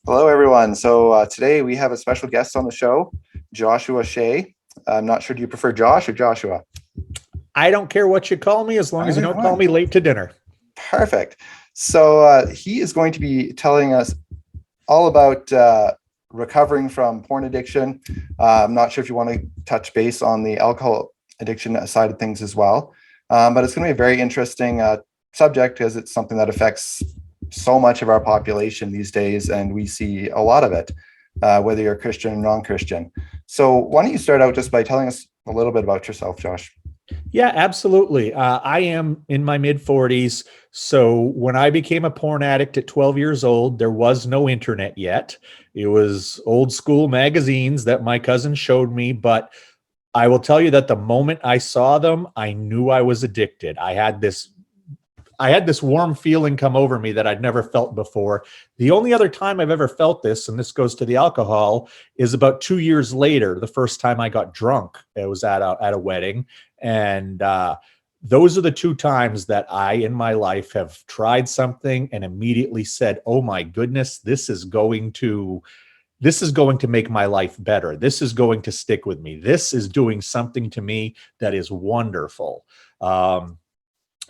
Hello, everyone. So today we have a special guest on the show, Joshua Shea. I'm not sure, do you prefer Josh or Joshua? I don't care what you call me as long as you Either don't call one. me late to dinner. Perfect. So he is going to be telling us all about recovering from porn addiction. I'm not sure if you want to touch base on the alcohol addiction side of things as well. But it's going to be a very interesting subject because it's something that affects so much of our population these days, and we see a lot of it, whether you're Christian or non-Christian. So why don't you start out just by telling us a little bit about yourself, Josh? Yeah, absolutely. I am in my mid 40s. So when I became a porn addict at 12 years old, there was no internet yet. It was old school magazines that my cousin showed me. But I will tell you that the moment I saw them, I knew I was addicted. I had this warm feeling come over me that I'd never felt before. The only other time I've ever felt this, and this goes to the alcohol, is about 2 years later. The first time I got drunk, it was at a wedding, and those are the two times that I in my life have tried something and immediately said, "Oh my goodness, this is going to make my life better. This is going to stick with me. This is doing something to me that is wonderful."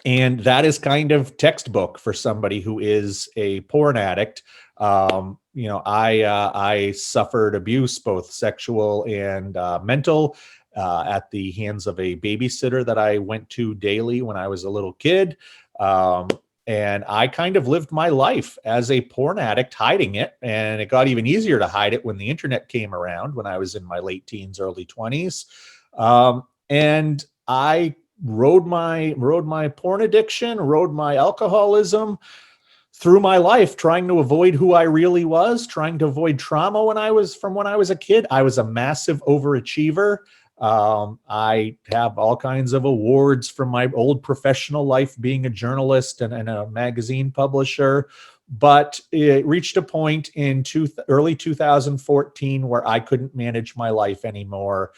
And that is kind of textbook for somebody who is a porn addict. I suffered abuse, both sexual and mental, at the hands of a babysitter that I went to daily when I was a little kid. Um, and I kind of lived my life as a porn addict, hiding it. And it got even easier to hide it when the internet came around when I was in my late teens, early 20s. And I rode my porn addiction, rode my alcoholism through my life, trying to avoid who I really was, trying to avoid trauma when I was a kid. I was a massive overachiever. I have all kinds of awards from my old professional life being a journalist and a magazine publisher. But it reached a point in early 2014 where I couldn't manage my life anymore.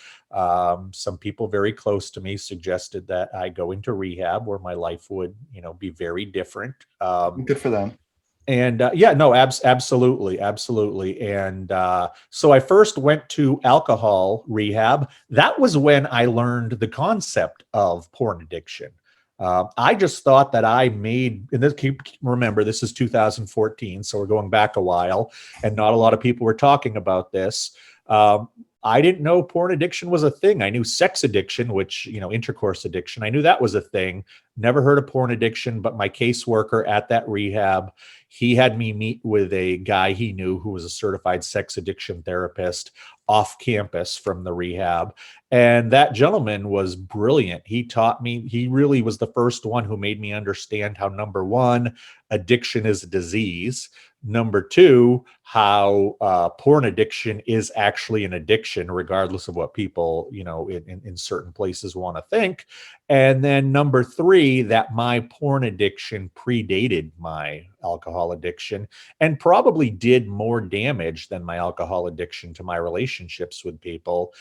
Some people very close to me suggested that I go into rehab where my life would, be very different. Good for them. And yeah, no, absolutely, absolutely. And so I first went to alcohol rehab. That was when I learned the concept of porn addiction. I just thought that I made, and remember, this is 2014, so we're going back a while, and not a lot of people were talking about this. Um, I didn't know porn addiction was a thing. I knew sex addiction, which, intercourse addiction. I knew that was a thing. Never heard of porn addiction, but my caseworker at that rehab, he had me meet with a guy he knew who was a certified sex addiction therapist off campus from the rehab. And that gentleman was brilliant. He taught me, he really was the first one who made me understand how, number one, addiction is a disease. Number two, how porn addiction is actually an addiction, regardless of what people, in certain places want to think. And then number three, that my porn addiction predated my alcohol addiction and probably did more damage than my alcohol addiction to my relationships with people.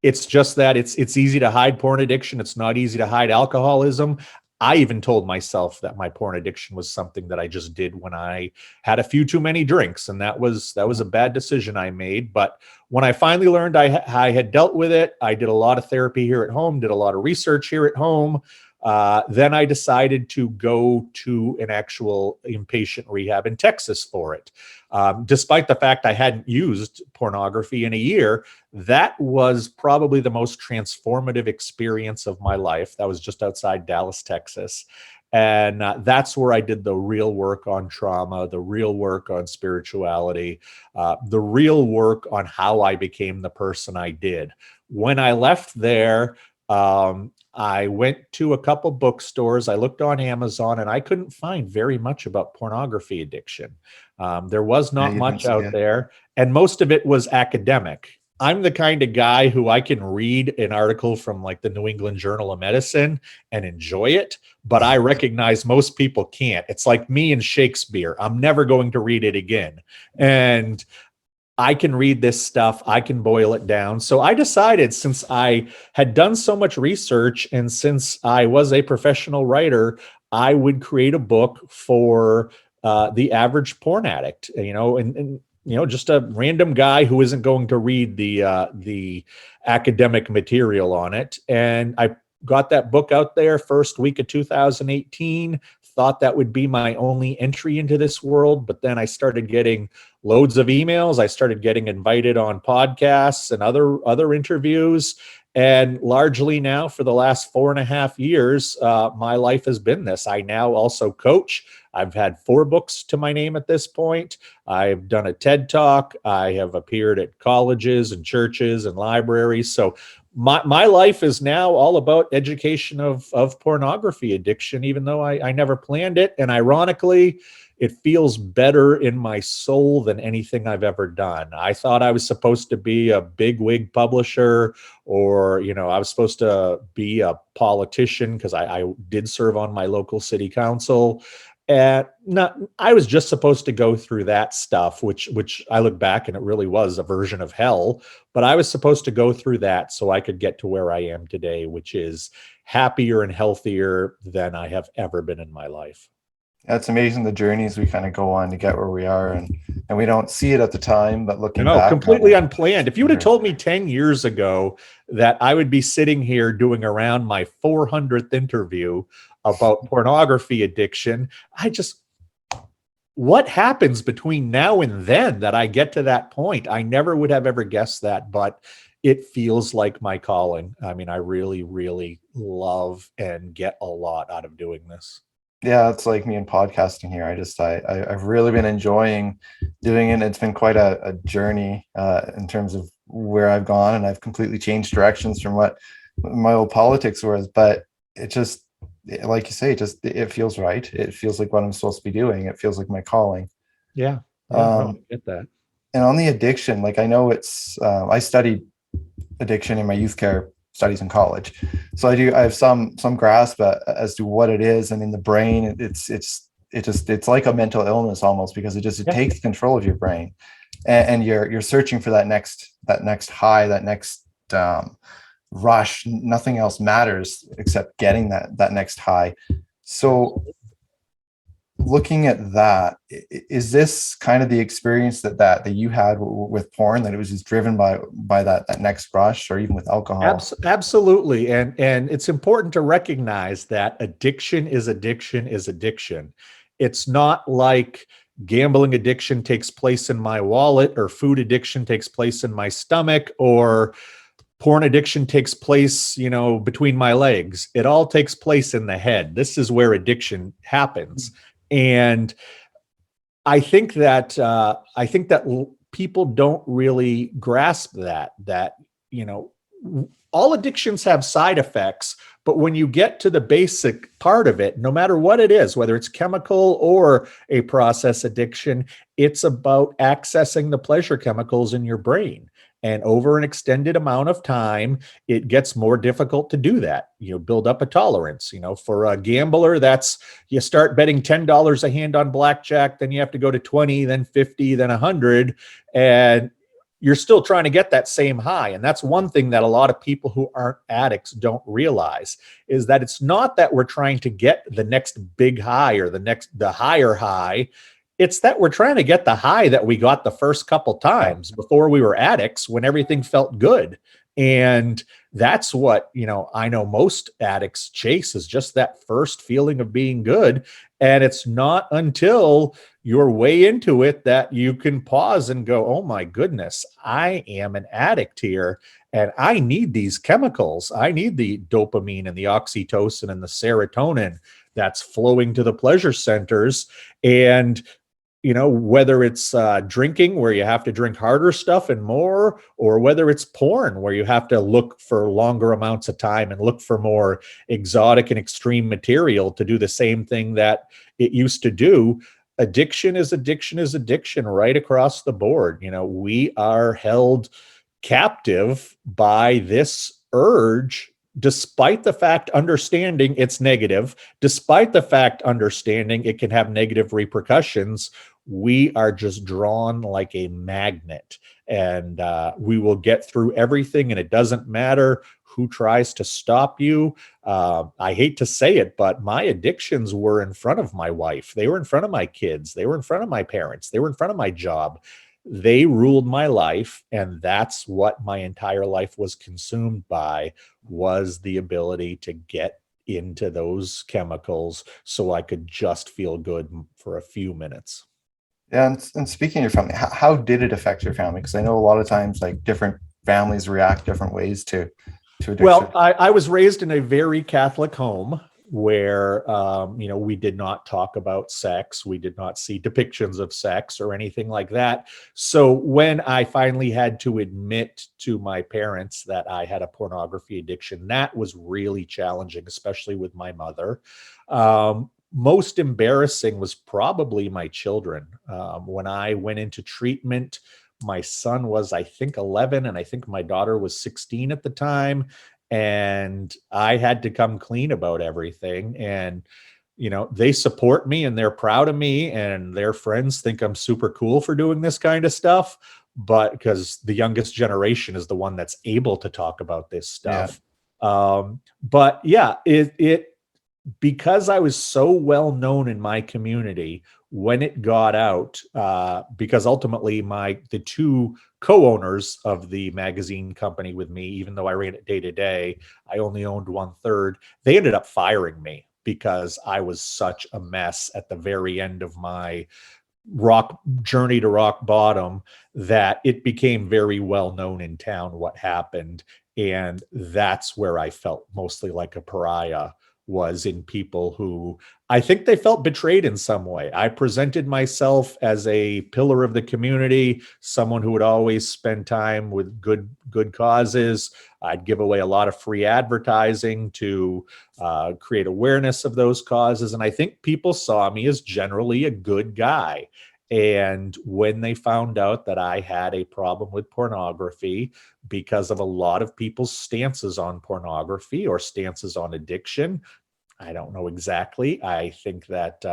It's just that it's easy to hide porn addiction. It's not easy to hide alcoholism. I even told myself that my porn addiction was something that I just did when I had a few too many drinks, and that was a bad decision I made. But when I finally learned I had dealt with it, I did a lot of therapy here at home, did a lot of research here at home. Then I decided to go to an actual inpatient rehab in Texas for it. Despite the fact I hadn't used pornography in a year, that was probably the most transformative experience of my life. That was just outside Dallas, Texas. And that's where I did the real work on trauma, the real work on spirituality, the real work on how I became the person I did. When I left there, I went to a couple bookstores. I looked on Amazon and I couldn't find very much about pornography addiction. There was Yeah, not you'd think much so, out yeah. there, and most of it was academic. I'm the kind of guy who I can read an article from like the New England Journal of Medicine and enjoy it, but I recognize most people can't. It's like me and Shakespeare. I'm never going to read it again. And I can read this stuff, I can boil it down. So I decided, since I had done so much research and since I was a professional writer, I would create a book for the average porn addict, and just a random guy who isn't going to read the academic material on it. And I got that book out there first week of 2018, thought that would be my only entry into this world. But then I started getting loads of emails. I started getting invited on podcasts and other interviews. And largely now, for the last 4.5 years, my life has been this. I now also coach. I've had 4 books to my name at this point. I've done a TED Talk. I have appeared at colleges and churches and libraries. So my life is now all about education of pornography addiction, even though I never planned it. And ironically, it feels better in my soul than anything I've ever done. I thought I was supposed to be a big-wig publisher, or, I was supposed to be a politician because I did serve on my local city council. And I was just supposed to go through that stuff, which I look back and it really was a version of hell. But I was supposed to go through that so I could get to where I am today, which is happier and healthier than I have ever been in my life. It's amazing the journeys we kind of go on to get where we are, and we don't see it at the time, but looking back, completely unplanned. If you would have told me 10 years ago that I would be sitting here doing around my 400th interview about pornography addiction, what happens between now and then that I get to that point? I never would have ever guessed that, but it feels like my calling. I mean, I really, really love and get a lot out of doing this. Yeah, it's like me and podcasting here. I've really been enjoying doing it. It's been quite a journey in terms of where I've gone, and I've completely changed directions from what my old politics was. But it just, like you say, it feels right. It feels like what I'm supposed to be doing. It feels like my calling. Yeah, I get that. And on the addiction, like, I know I studied addiction in my youth care studies in college, so I have some grasp as to what it is. And in the brain, it's like a mental illness almost, because it takes control of your brain, and you're searching for that next high, that next rush. Nothing else matters except getting that next high. So looking at that, is this kind of the experience that you had with porn, that it was just driven by that next rush, or even with alcohol? Absolutely. And it's important to recognize that addiction is addiction is addiction. It's not like gambling addiction takes place in my wallet, or food addiction takes place in my stomach, or porn addiction takes place, between my legs. It all takes place in the head. This is where addiction happens. And I think that people don't really grasp that all addictions have side effects, but when you get to the basic part of it, no matter what it is, whether it's chemical or a process addiction, it's about accessing the pleasure chemicals in your brain. And over an extended amount of time, it gets more difficult to do that. Build up a tolerance. For a gambler, that's, you start betting $10 a hand on blackjack, then you have to go to 20, then 50, then 100. And you're still trying to get that same high. And that's one thing that a lot of people who aren't addicts don't realize, is that it's not that we're trying to get the next big high or the higher high. It's that we're trying to get the high that we got the first couple times before we were addicts, when everything felt good. And that's what, I know most addicts chase, is just that first feeling of being good. And it's not until you're way into it that you can pause and go, oh my goodness, I am an addict here. And I need these chemicals. I need the dopamine and the oxytocin and the serotonin that's flowing to the pleasure centers. And whether it's drinking, where you have to drink harder stuff and more, or whether it's porn, where you have to look for longer amounts of time and look for more exotic and extreme material to do the same thing that it used to do. Addiction is addiction is addiction right across the board. We are held captive by this urge, despite the fact understanding it's negative, despite the fact understanding it can have negative repercussions. We are just drawn like a magnet. and we will get through everything, and it doesn't matter who tries to stop you. I hate to say it, but my addictions were in front of my wife. They were in front of my kids. They were in front of my parents. They were in front of my job. They ruled my life, and that's what my entire life was consumed by, was the ability to get into those chemicals so I could just feel good for a few minutes. Yeah, and speaking of your family, how did it affect your family? Because I know a lot of times like different families react different ways to addiction. Well, I was raised in a very Catholic home where, we did not talk about sex. We did not see depictions of sex or anything like that. So when I finally had to admit to my parents that I had a pornography addiction, that was really challenging, especially with my mother. Most embarrassing was probably my children. When I went into treatment, my son was, I think, 11, and I think my daughter was 16 at the time. And I had to come clean about everything. And, they support me and they're proud of me, and their friends think I'm super cool for doing this kind of stuff. But because the youngest generation is the one that's able to talk about this Yeah, stuff. But yeah, it because I was so well known in my community when it got out, because ultimately the two co-owners of the magazine company with me, even though I ran it day to day, I only owned 1/3. They ended up firing me because I was such a mess at the very end of my rock journey to rock bottom, that it became very well known in town what happened. And that's where I felt mostly like a pariah, was in people who I think they felt betrayed in some way. I presented myself as a pillar of the community, someone who would always spend time with good causes. I'd give away a lot of free advertising to create awareness of those causes. And I think people saw me as generally a good guy. And when they found out that I had a problem with pornography, because of a lot of people's stances on pornography or stances on addiction, I don't know exactly. I think that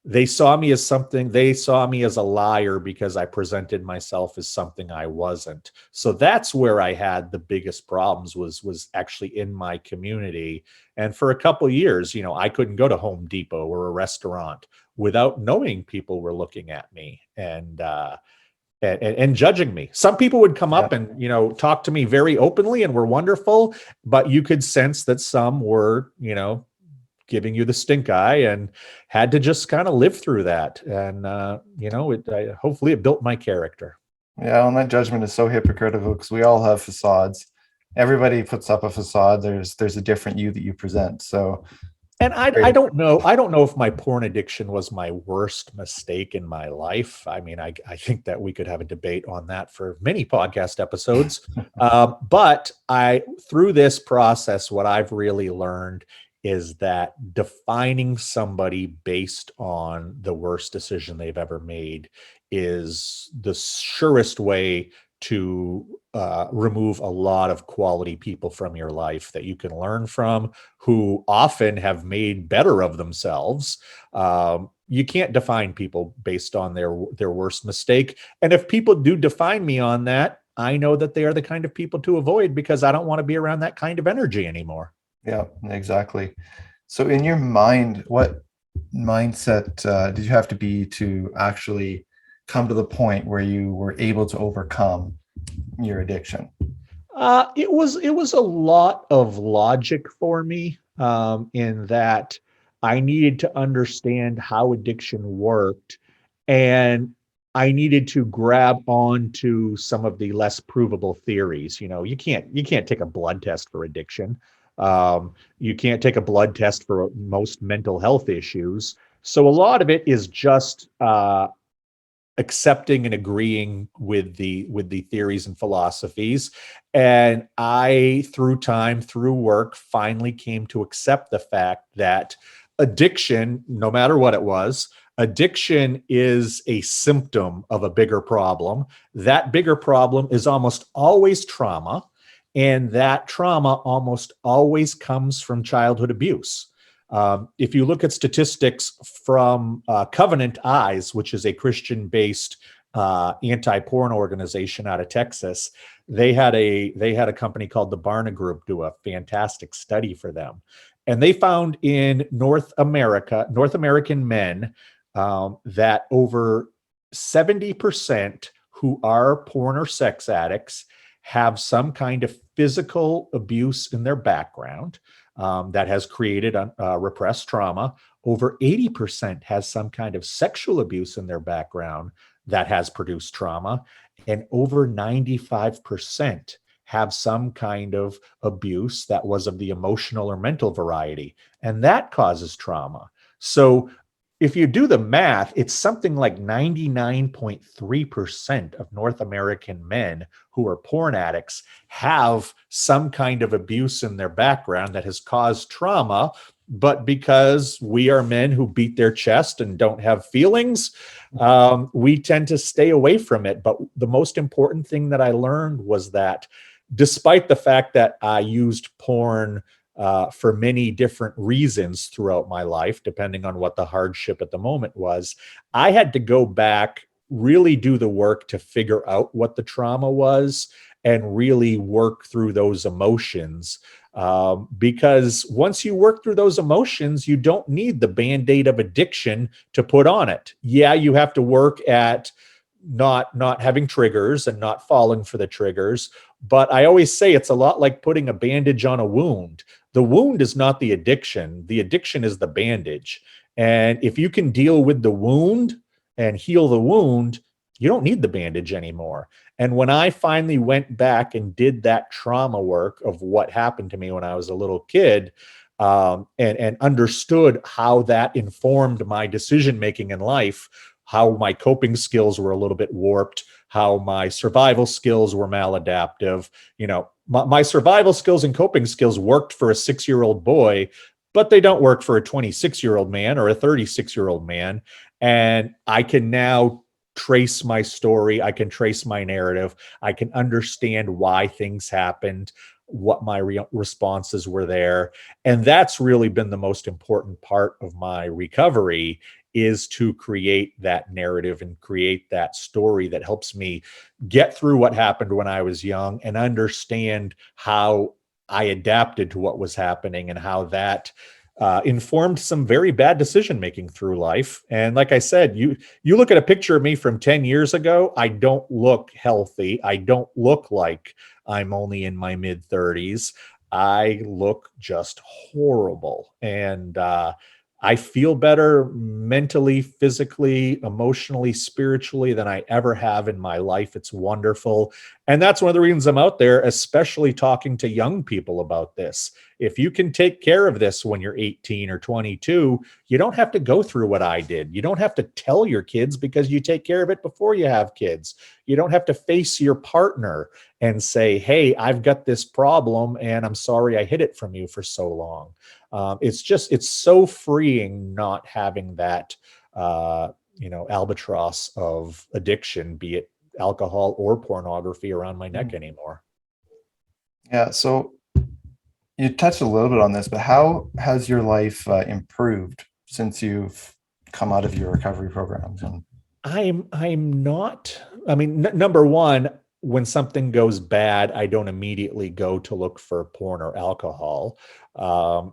they saw me as a liar because I presented myself as something I wasn't. So that's where I had the biggest problems, was actually in my community. And for a couple of years, I couldn't go to Home Depot or a restaurant without knowing people were looking at me and judging me. Some people would come yeah, up and, talk to me very openly and were wonderful, but you could sense that some were, giving you the stink eye, and had to just kind of live through that. And, hopefully it built my character. yeah. And that judgment is so hypocritical because we all have facades. Everybody puts up a facade. There's a different you that you present. So And I great. don't know. I don't know if my porn addiction was my worst mistake in my life. I mean, I think that we could have a debate on that for many podcast episodes. But through this process, what I've really learned is that defining somebody based on the worst decision they've ever made is the surest way to remove a lot of quality people from your life that you can learn from, who often have made better of themselves. You can't define people based on their worst mistake. And if people do define me on that, I know that they are the kind of people to avoid, because I don't want to be around that kind of energy anymore. Yeah, exactly. So in your mind, what mindset did you have to be to actually come to the point where you were able to overcome your addiction? It was a lot of logic for me, in that I needed to understand how addiction worked, and I needed to grab on to some of the less provable theories. You can't take a blood test for addiction. You can't take a blood test for most mental health issues. So a lot of it is just accepting and agreeing with the theories and philosophies. And I, through time, through work, finally came to accept the fact that addiction, no matter what it was, addiction is a symptom of a bigger problem. That bigger problem is almost always trauma, and that trauma almost always comes from childhood abuse. If you look at statistics from Covenant Eyes, which is a Christian-based anti-porn organization out of Texas. They had a company called the Barna Group do a fantastic study for them, and they found in North American men, that over 70% who are porn or sex addicts have some kind of physical abuse in their background, that has created repressed trauma. Over 80% has some kind of sexual abuse in their background that has produced trauma. And over 95% have some kind of abuse that was of the emotional or mental variety. And that causes trauma. So if you do the math, it's something like 99.3% of North American men who are porn addicts have some kind of abuse in their background that has caused trauma. But because we are men who beat their chest and don't have feelings, we tend to stay away from it. But the most important thing that I learned was that despite the fact that I used porn for many different reasons throughout my life, depending on what the hardship at the moment was, I had to go back, really do the work to figure out what the trauma was and really work through those emotions. Because once you work through those emotions, you don't need the band-aid of addiction to put on it. Yeah, you have to work at not having triggers and not falling for the triggers. But I always say it's a lot like putting a bandage on a wound. The wound is not the addiction. The addiction is the bandage. And if you can deal with the wound and heal the wound, you don't need the bandage anymore. And when I finally went back and did that trauma work of what happened to me when I was a little kid, and understood how that informed my decision making in life, how my coping skills were a little bit warped, how my survival skills were maladaptive. My survival skills and coping skills worked for a 6-year-old boy, but they don't work for a 26-year-old man or a 36-year-old man. And I can now trace my story. I can trace my narrative. I can understand why things happened, what my responses were there. And that's really been the most important part of my recovery, is to create that narrative and create that story that helps me get through what happened when I was young and understand how I adapted to what was happening and how that informed some very bad decision making through life. And like I said, you look at a picture of me from 10 years ago, I don't look healthy. I don't look like I'm only in my mid 30s. I look just horrible. And I feel better mentally, physically, emotionally, spiritually than I ever have in my life. It's wonderful. And that's one of the reasons I'm out there, especially talking to young people about this. If you can take care of this when you're 18 or 22, you don't have to go through what I did. You don't have to tell your kids because you take care of it before you have kids. You don't have to face your partner and say, hey, I've got this problem and I'm sorry I hid it from you for so long. It's so freeing not having that, albatross of addiction, be it alcohol or pornography, around my neck anymore. Yeah. So you touched a little bit on this, but how has your life improved since you've come out of your recovery programs? And I'm not, I mean, number one, when something goes bad, I don't immediately go to look for porn or alcohol.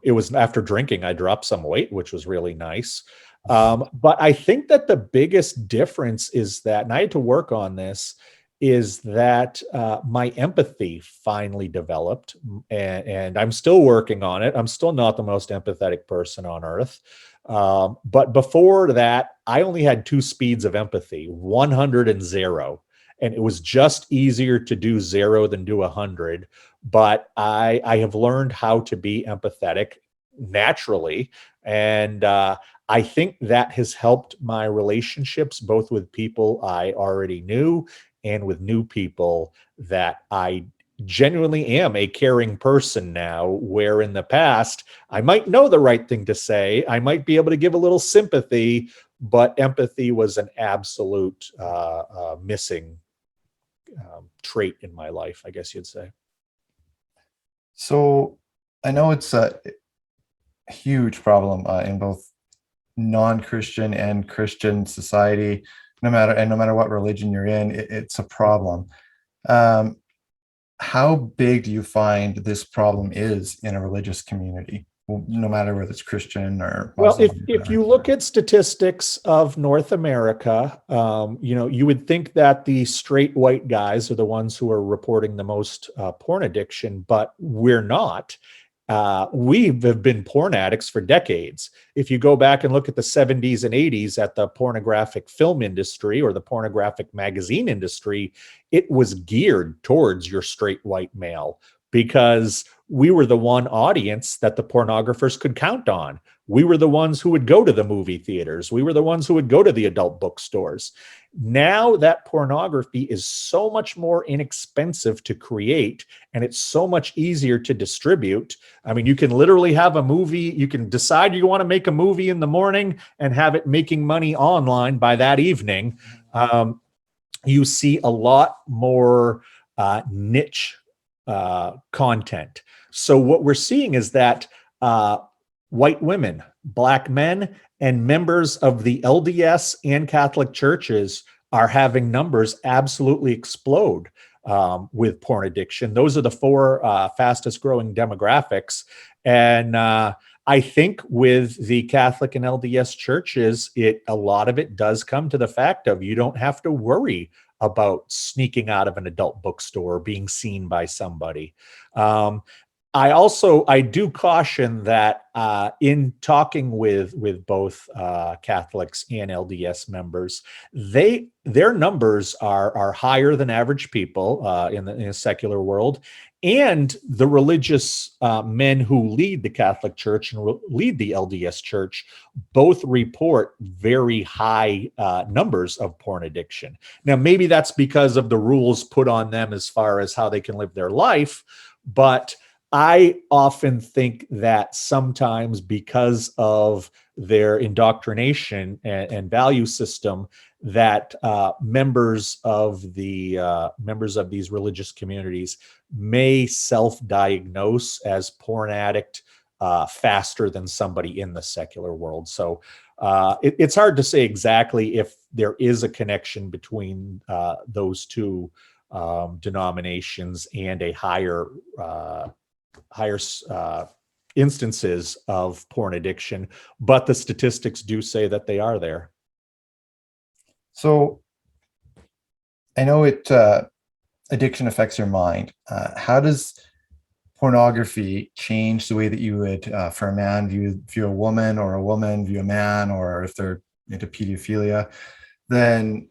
It was after drinking, I dropped some weight, which was really nice. But I think that the biggest difference is that, and I had to work on this, is that my empathy finally developed, and I'm still working on it. I'm still not the most empathetic person on earth. But before that, I only had two speeds of empathy, 100 and 0. And it was just easier to do 0 than do 100. But I have learned how to be empathetic naturally. And I think that has helped my relationships, both with people I already knew and with new people, that I genuinely am a caring person now, where in the past I might know the right thing to say, I might be able to give a little sympathy, but empathy was an absolute missing trait in my life, I guess you'd say. so I know it's a huge problem in both non-Christian and Christian society. no matter what religion you're in, it's a problem. Um, how big do you find this problem is in a religious community? Well, no matter whether it's Christian or Well, Muslim. if you look at statistics of North America, you would think that the straight white guys are the ones who are reporting the most porn addiction, but we're not. We have been porn addicts for decades. If you go back and look at the 70s and 80s at the pornographic film industry or the pornographic magazine industry, it was geared towards your straight white male because we were the one audience that the pornographers could count on. We were the ones who would go to the movie theaters. We were the ones who would go to the adult bookstores. Now that pornography is so much more inexpensive to create and it's so much easier to distribute. I mean, you can literally have a movie. You can decide you want to make a movie in the morning and have it making money online by that evening. You see a lot more niche content. So what we're seeing is that white women, Black men, and members of the LDS and Catholic churches are having numbers absolutely explode with porn addiction. Those are the four fastest growing demographics. And I think with the Catholic and LDS churches, a lot of it does come to the fact of you don't have to worry about sneaking out of an adult bookstore or being seen by somebody. I do caution that in talking with both Catholics and LDS members, their numbers are higher than average people in the secular world, and the religious men who lead the Catholic Church and lead the LDS Church both report very high numbers of porn addiction. Now, maybe that's because of the rules put on them as far as how they can live their life, but I often think that sometimes because of their indoctrination and value system, that members of these religious communities may self-diagnose as porn addict faster than somebody in the secular world. So it's hard to say exactly if there is a connection between those two denominations and a higher instances of porn addiction, but the statistics do say that they are there. So I know addiction affects your mind. How does pornography change the way that you would, for a man, view a woman, or a woman view a man, or if they're into pedophilia, then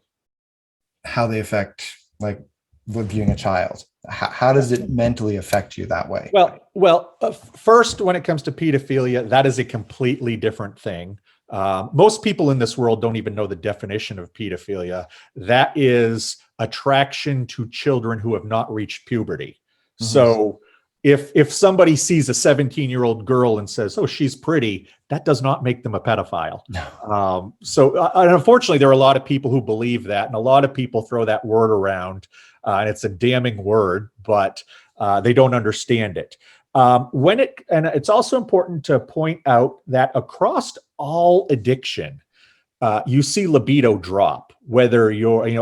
how they affect, like, viewing a child? How does it mentally affect you that way? Well, first, when it comes to pedophilia, that is a completely different thing. Most people in this world don't even know the definition of pedophilia. That is attraction to children who have not reached puberty. Mm-hmm. So if somebody sees a 17-year-old girl and says, "Oh, she's pretty," that does not make them a pedophile. No. And unfortunately, there are a lot of people who believe that, and a lot of people throw that word around. And it's a damning word, but they don't understand it. And it's also important to point out that across all addiction, you see libido drop. Whether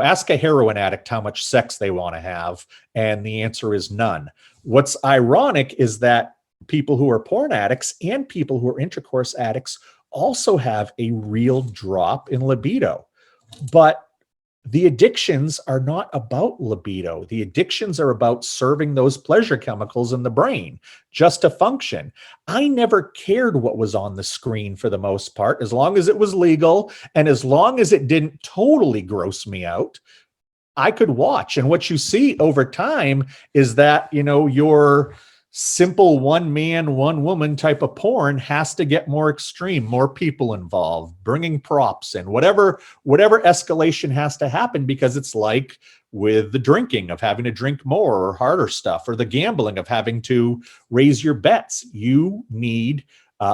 ask a heroin addict how much sex they want to have, and the answer is none. What's ironic is that people who are porn addicts and people who are intercourse addicts also have a real drop in libido, but the addictions are not about libido. The addictions are about serving those pleasure chemicals in the brain just to function. I never cared what was on the screen for the most part, as long as it was legal and as long as it didn't totally gross me out, I could watch. And what you see over time is that, your simple one man, one woman type of porn has to get more extreme, more people involved, bringing props in, whatever escalation has to happen, because it's like with the drinking of having to drink more or harder stuff, or the gambling of having to raise your bets. You need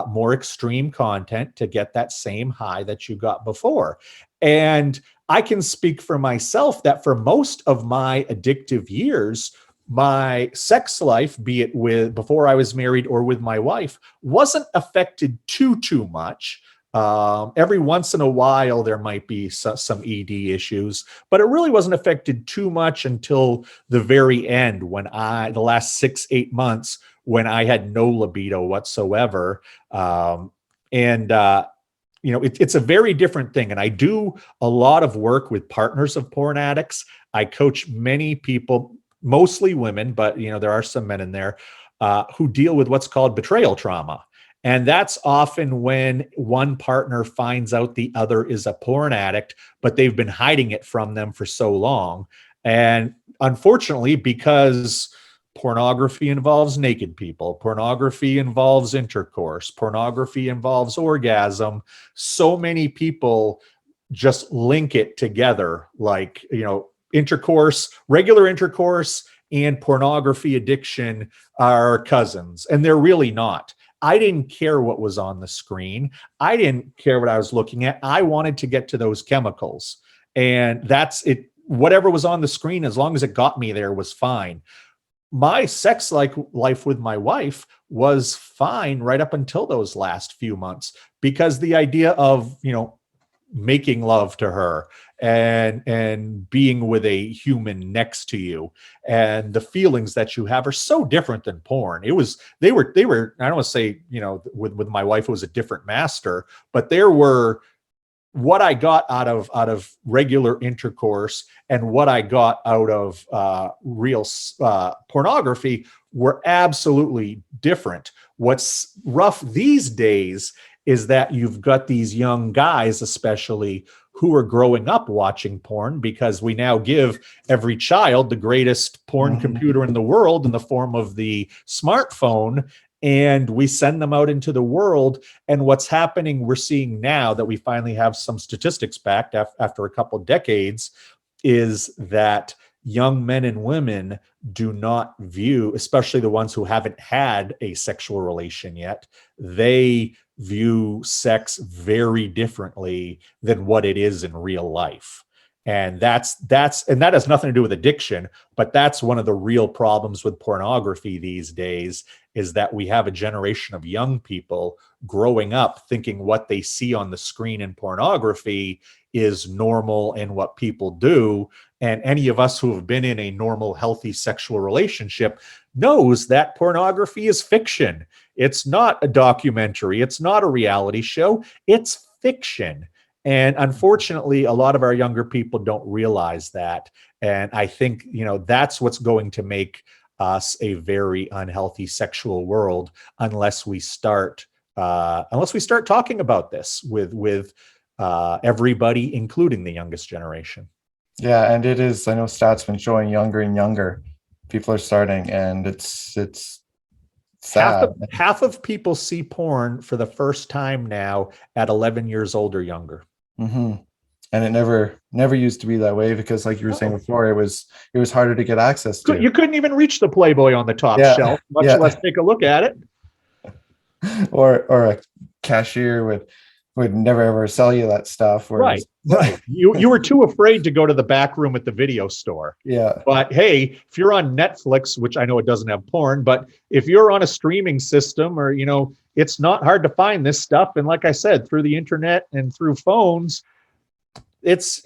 more extreme content to get that same high that you got before. And I can speak for myself that for most of my addictive years, my sex life, be it before I was married or with my wife, wasn't affected too much Every once in a while, there might be some ED issues, but it really wasn't affected too much until the very end when the last 6-8 months, when I had no libido whatsoever. And it's a very different thing. And I do a lot of work with partners of porn addicts. I coach many people, mostly women, but there are some men in there who deal with what's called betrayal trauma. And that's often when one partner finds out the other is a porn addict, but they've been hiding it from them for so long. And unfortunately, because pornography involves naked people, pornography involves intercourse, pornography involves orgasm, so many people just link it together, like, intercourse, regular intercourse, and pornography addiction are cousins, and they're really not. I didn't care what was on the screen. I didn't care what I was looking at. I wanted to get to those chemicals. And that's it. Whatever was on the screen, as long as it got me there, was fine. My sex life with my wife was fine right up until those last few months, because the idea of, making love to her and being with a human next to you, and the feelings that you have are so different than porn. They were, I don't want to say, with my wife, it was a different master, but there were, what I got out of regular intercourse and what I got out of real pornography were absolutely different. What's rough these days is that you've got these young guys, especially, who are growing up watching porn, because we now give every child the greatest porn computer in the world in the form of the smartphone, and we send them out into the world. And what's happening, we're seeing now that we finally have some statistics back after a couple decades, is that young men and women do not view, especially the ones who haven't had a sexual relation yet, they view sex very differently than what it is in real life. And that has nothing to do with addiction, but that's one of the real problems with pornography these days, is that we have a generation of young people growing up thinking what they see on the screen in pornography is normal and what people do. And any of us who have been in a normal, healthy sexual relationship knows that pornography is fiction. It's not a documentary. It's not a reality show. It's fiction. And unfortunately, a lot of our younger people don't realize that. And I think, that's what's going to make us a very unhealthy sexual world unless we start talking about this with everybody, including the youngest generation. Yeah, and it is. I know stats been showing younger and younger people are starting, and it's sad. Half of people see porn for the first time now at 11 years old or younger. Mm-hmm. And it never used to be that way, because, like you were saying before, it was harder to get access to. You couldn't even reach the Playboy on the top shelf, much less take a look at it. Or a cashier would never ever sell you that stuff. Right. You were too afraid to go to the back room at the video store. Yeah. But hey, if you're on Netflix, which I know it doesn't have porn, but if you're on a streaming system, or it's not hard to find this stuff. And like I said, through the internet and through phones, it's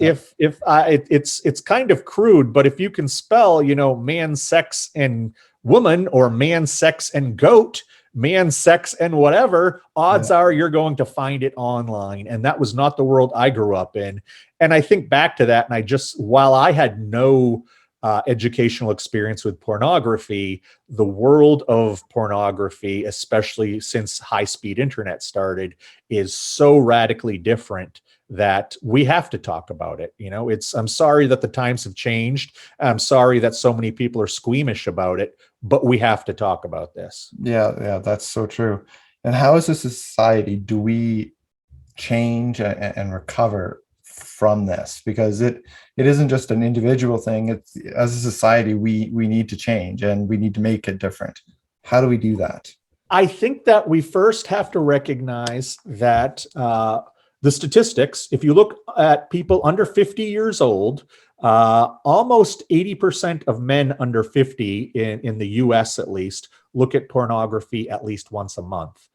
kind of crude, but if you can spell, man, sex, and woman, or man, sex, and goat, man, sex, and whatever, odds are you're going to find it online. And that was not the world I grew up in. And I think back to that, and while I had no educational experience with pornography, the world of pornography, especially since high-speed internet started, is so radically different that we have to talk about it. I'm sorry that the times have changed. I'm sorry that so many people are squeamish about it, but we have to talk about this. Yeah, that's so true. And how, as a society, do we change and recover from this? Because it isn't just an individual thing. It's, as a society, we need to change, and we need to make it different. How do we do that? I think that we first have to recognize that the statistics, if you look at people under 50 years old, almost 80% of men under 50 in the US, at least, look at pornography at least once a month.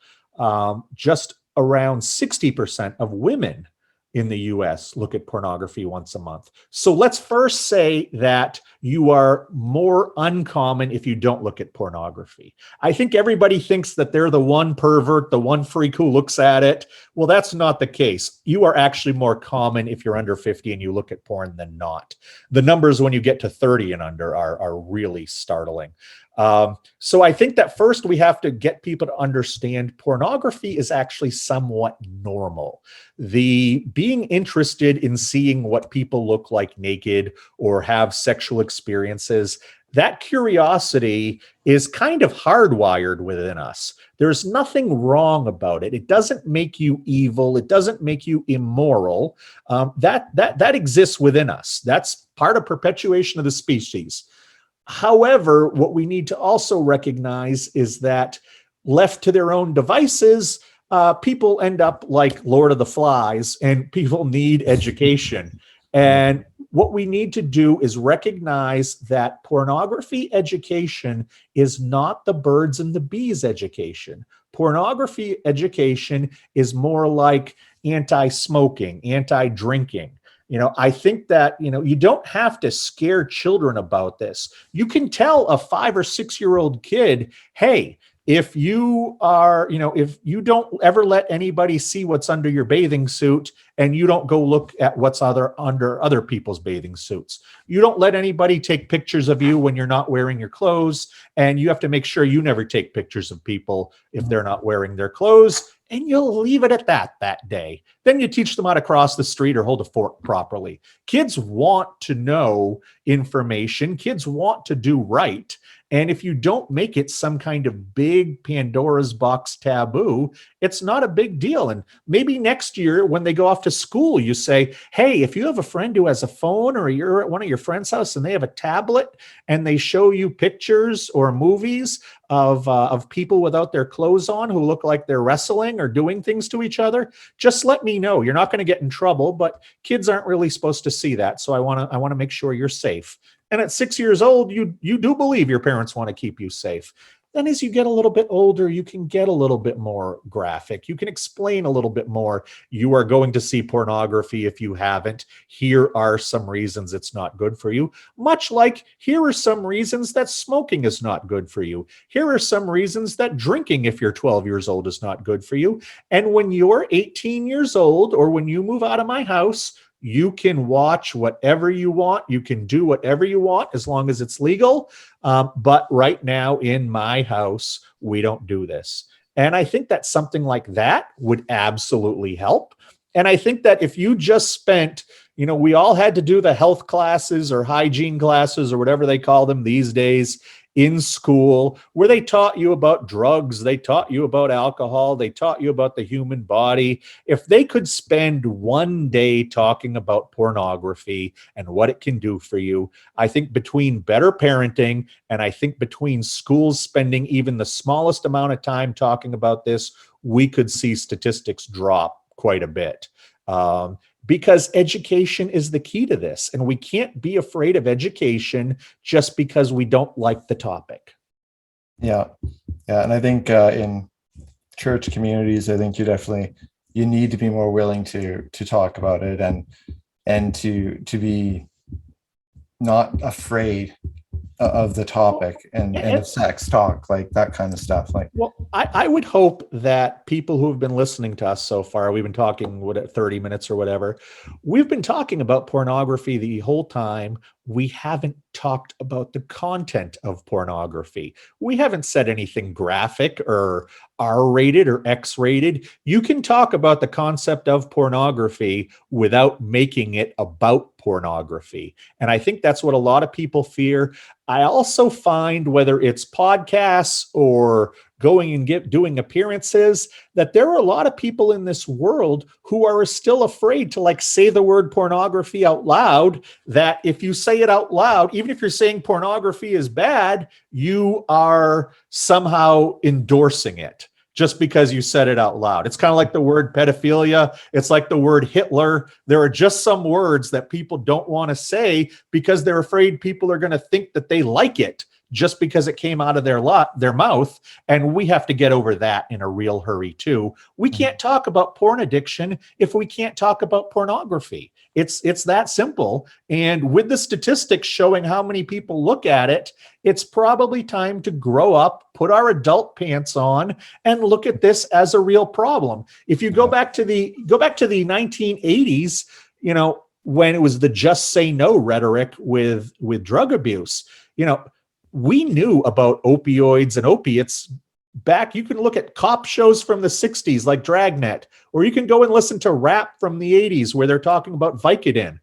Just around 60% of women in the US look at pornography once a month. So let's first say that you are more uncommon if you don't look at pornography. I think everybody thinks that they're the one pervert, the one freak who looks at it. Well, that's not the case. You are actually more common if you're under 50 and you look at porn than not. The numbers when you get to 30 and under are really startling. So I think that first we have to get people to understand pornography is actually somewhat normal. The being interested in seeing what people look like naked or have sexual experiences, that curiosity is kind of hardwired within us. There's nothing wrong about it. It doesn't make you evil. It doesn't make you immoral. That exists within us. That's part of perpetuation of the species. However, what we need to also recognize is that left to their own devices, people end up like Lord of the Flies, and people need education. And what we need to do is recognize that pornography education is not the birds and the bees education. Pornography education is more like anti-smoking, anti-drinking. I think that, you don't have to scare children about this. You can tell a 5 or 6 year old kid, hey, if you are, if you don't ever let anybody see what's under your bathing suit, and you don't go look at what's under other people's bathing suits. You don't let anybody take pictures of you when you're not wearing your clothes, and you have to make sure you never take pictures of people if they're not wearing their clothes, and you'll leave it at that day. Then you teach them how to cross the street or hold a fork properly. Kids want to know information. Kids want to do right. And if you don't make it some kind of big Pandora's box taboo, it's not a big deal. And maybe next year when they go off to school, you say, hey, if you have a friend who has a phone, or you're at one of your friends' house and they have a tablet and they show you pictures or movies of people without their clothes on who look like they're wrestling or doing things to each other, just let me know. You're not going to get in trouble, but kids aren't really supposed to see that. So I want to make sure you're safe. And at 6 years old, you do believe your parents want to keep you safe. Then as you get a little bit older, you can get a little bit more graphic. You can explain a little bit more. You are going to see pornography if you haven't. Here are some reasons it's not good for you. Much like here are some reasons that smoking is not good for you. Here are some reasons that drinking, if you're 12 years old, is not good for you. And when you're 18 years old, or when you move out of my house, you can watch whatever you want. You can do whatever you want as long as it's legal. But right now in my house, we don't do this. And I think that something like that would absolutely help. And I think that if you just spent, we all had to do the health classes or hygiene classes or whatever they call them these days in school, where they taught you about drugs, they taught you about alcohol, they taught you about the human body. If they could spend one day talking about pornography and what it can do for you, I think between better parenting and I think between schools spending even the smallest amount of time talking about this, we could see statistics drop quite a bit. Because education is the key to this. And we can't be afraid of education just because we don't like the topic. Yeah. And I think in church communities, I think you need to be more willing to talk about it and to be not afraid of the topic and of sex talk, like that kind of stuff. Well, I would hope that people who have been listening to us so far, we've been talking 30 minutes or whatever, we've been talking about pornography the whole time. We haven't talked about the content of pornography. We haven't said anything graphic or R-rated or X-rated. You can talk about the concept of pornography without making it about pornography. And I think that's what a lot of people fear. I also find, whether it's podcasts or going and doing appearances, that there are a lot of people in this world who are still afraid to say the word pornography out loud, that if you say it out loud, even if you're saying pornography is bad, you are somehow endorsing it just because you said it out loud. It's kind of like the word pedophilia. It's like the word Hitler. There are just some words that people don't want to say because they're afraid people are going to think that they like it, just because it came out of their mouth. And we have to get over that in a real hurry too. We can't talk about porn addiction if we can't talk about pornography. It's that simple. And with the statistics showing how many people look at it, it's probably time to grow up, put our adult pants on, and look at this as a real problem. If you go back to the 1980s, when it was the just say no rhetoric with drug abuse, we knew about opioids and opiates back. You can look at cop shows from the 60s like Dragnet, or you can go and listen to rap from the 80s where they're talking about Vicodin.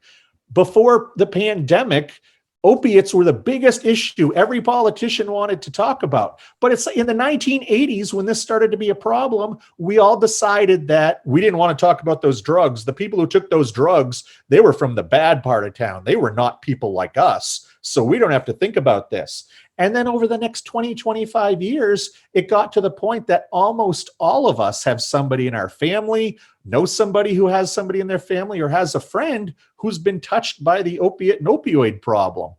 Before the pandemic, opiates were the biggest issue every politician wanted to talk about. But it's in the 1980s when this started to be a problem, we all decided that we didn't want to talk about those drugs. The people who took those drugs, they were from the bad part of town. They were not people like us. So we don't have to think about this. And then over the next 20, 25 years, it got to the point that almost all of us have somebody in our family, know somebody who has somebody in their family, or has a friend who's been touched by the opiate and opioid problem,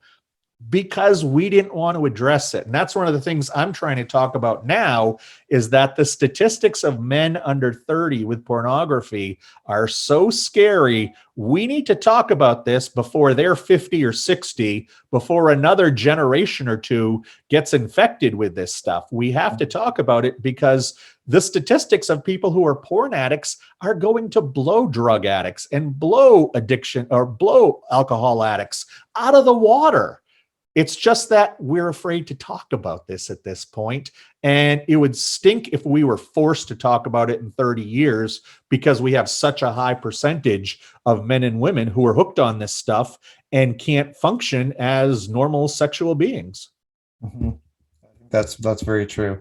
because we didn't want to address it. And that's one of the things I'm trying to talk about now, is that the statistics of men under 30 with pornography are so scary. We need to talk about this before they're 50 or 60, before another generation or two gets infected with this stuff. We have to talk about it, because the statistics of people who are porn addicts are going to blow drug addicts and blow addiction or blow alcohol addicts out of the water. It's just that we're afraid to talk about this at this point. And it would stink if we were forced to talk about it in 30 years, because we have such a high percentage of men and women who are hooked on this stuff and can't function as normal sexual beings. Mm-hmm. That's very true.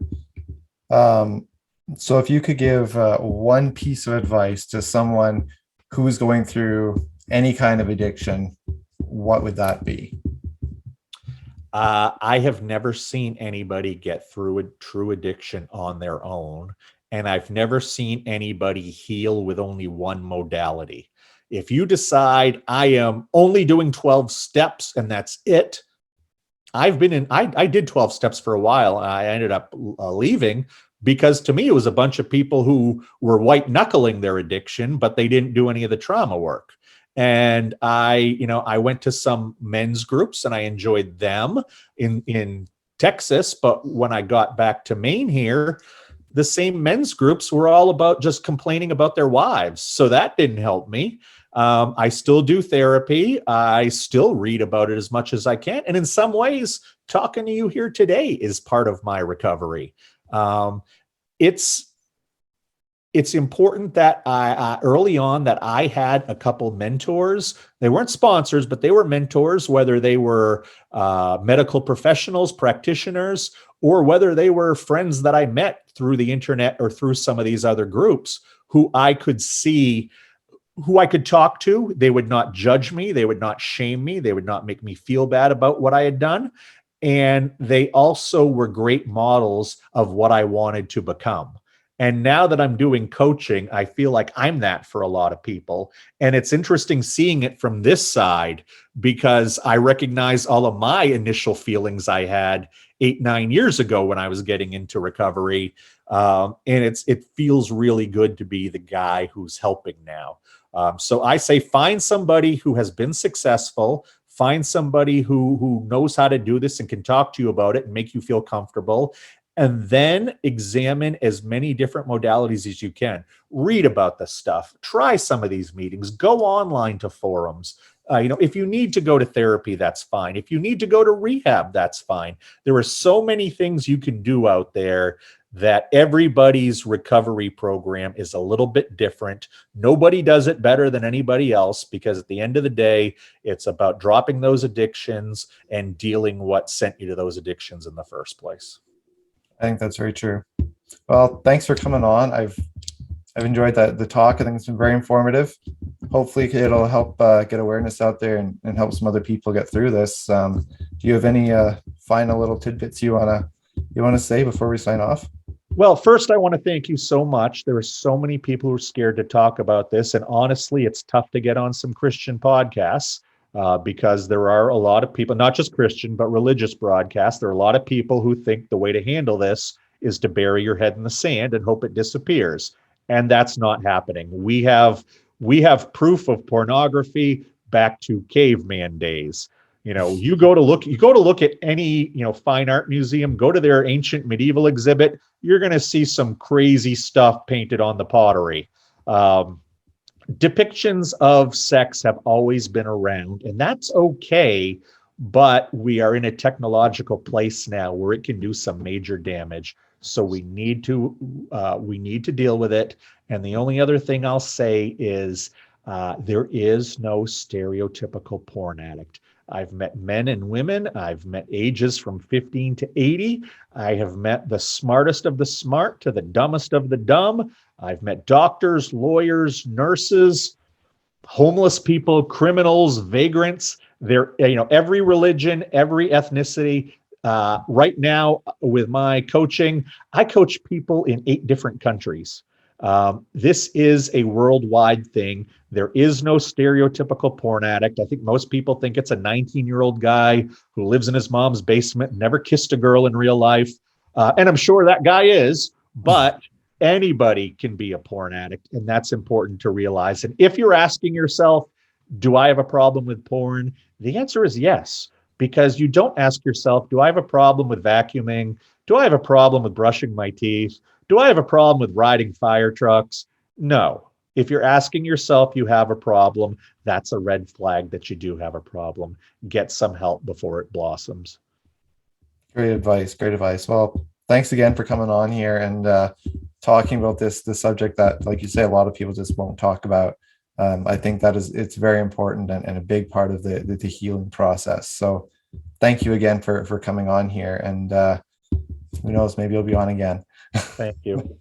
So if you could give one piece of advice to someone who's going through any kind of addiction, what would that be? I have never seen anybody get through a true addiction on their own. And I've never seen anybody heal with only one modality. If you decide I am only doing 12 steps and that's it, I did 12 steps for a while. I ended up leaving, because to me, it was a bunch of people who were white knuckling their addiction, but they didn't do any of the trauma work. And I went to some men's groups and I enjoyed them in Texas. But when I got back to Maine here, the same men's groups were all about just complaining about their wives. So that didn't help me. I still do therapy. I still read about it as much as I can. And in some ways, talking to you here today is part of my recovery. It's important that I early on that I had a couple mentors. They weren't sponsors, but they were mentors, whether they were medical professionals, practitioners, or whether they were friends that I met through the internet or through some of these other groups who I could see, who I could talk to. They would not judge me. They would not shame me. They would not make me feel bad about what I had done. And they also were great models of what I wanted to become. And now that I'm doing coaching, I feel like I'm that for a lot of people. And it's interesting seeing it from this side, because I recognize all of my initial feelings I had 8-9 years ago when I was getting into recovery. And it feels really good to be the guy who's helping now. So I say, find somebody who has been successful. Find somebody who knows how to do this and can talk to you about it and make you feel comfortable. And then examine as many different modalities as you can. Read about the stuff. Try some of these meetings. Go online to forums. If you need to go to therapy, that's fine. If you need to go to rehab, that's fine. There are so many things you can do out there that everybody's recovery program is a little bit different. Nobody does it better than anybody else, because at the end of the day, it's about dropping those addictions and dealing what sent you to those addictions in the first place. I think that's very true. Well, thanks for coming on. I've enjoyed the talk. I think it's been very informative. Hopefully it'll help get awareness out there and help some other people get through this. Do you have any final little tidbits you want to say before we sign off? Well, first, I want to thank you so much. There are so many people who are scared to talk about this. And honestly, it's tough to get on some Christian podcasts. because there are a lot of people, not just Christian, but religious broadcasts. There are a lot of people who think the way to handle this is to bury your head in the sand and hope it disappears. And that's not happening. We have proof of pornography back to caveman days. You go to look at any, fine art museum, go to their ancient medieval exhibit, you're going to see some crazy stuff painted on the pottery. Depictions of sex have always been around, and that's okay, but we are in a technological place now where it can do some major damage. So we need to deal with it. And the only other thing I'll say is there is no stereotypical porn addict. I've met men and women. I've met ages from 15 to 80. I have met the smartest of the smart to the dumbest of the dumb. I've met doctors, lawyers, nurses, homeless people, criminals, vagrants. Every religion, every ethnicity. Right now, with my coaching, I coach people in 8 different countries. This is a worldwide thing. There is no stereotypical porn addict. I think most people think it's a 19-year-old guy who lives in his mom's basement, never kissed a girl in real life. And I'm sure that guy is, but anybody can be a porn addict. And that's important to realize. And if you're asking yourself, do I have a problem with porn? The answer is yes, because you don't ask yourself, do I have a problem with vacuuming? Do I have a problem with brushing my teeth? Do I have a problem with riding fire trucks? No. If you're asking yourself you have a problem, that's a red flag that you do have a problem. Get some help before it blossoms. Great advice. Great advice. Well, thanks again for coming on here and talking about this subject that, like you say, a lot of people just won't talk about. I think it's very important and a big part of the healing process. So thank you again for coming on here. And who knows, maybe you'll be on again. Thank you.